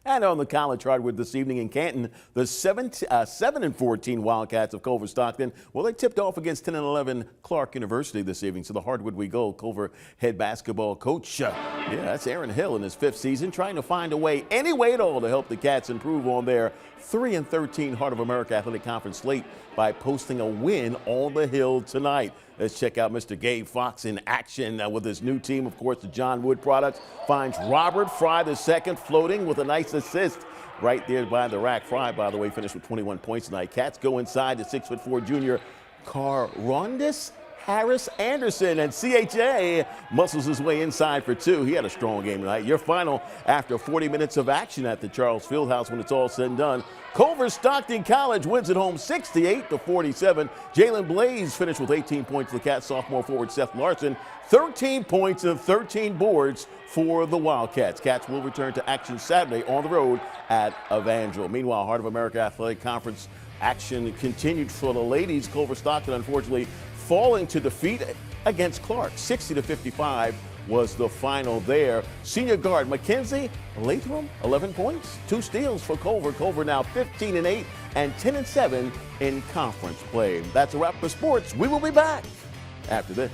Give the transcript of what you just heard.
And on the college Hardwood this evening in Canton, the 7-14 Wildcats of Culver-Stockton, well, they tipped off against 10-11 Clarke University this evening. So the Hardwood we go. Culver head basketball coach, that's Aaron Hill in his 5th season, trying to find a way, any way at all, to help the Cats improve on their 3-13 Heart of America Athletic Conference slate by posting a win on the Hill tonight. Let's check out Mr. Gabe Fox in action with his new team. Of course, the John Wood products. Finds Robert Fry II floating with a nice assist right there by the rack. Fry, by the way, finished with 21 points tonight. Cats go inside to 6'4" junior Carondis Harris Anderson, and CHA muscles his way inside for 2. He had a strong game tonight. Your final after 40 minutes of action at the Charles Fieldhouse when it's all said and done. Culver-Stockton College wins at home 68-47. Jalen Blaze finished with 18 points for the Cats. Sophomore forward Seth Larson, 13 points and 13 boards for the Wildcats. Cats will return to action Saturday on the road at Evangel. Meanwhile, Heart of America Athletic Conference action continued for the ladies. Culver-Stockton, unfortunately, falling to defeat against Clarke. 60-55 was the final there. Senior guard Mackenzie Latham, 11 points, 2 steals for Culver. Culver now 15-8 and 10-7 in conference play. That's a wrap for sports. We will be back after this.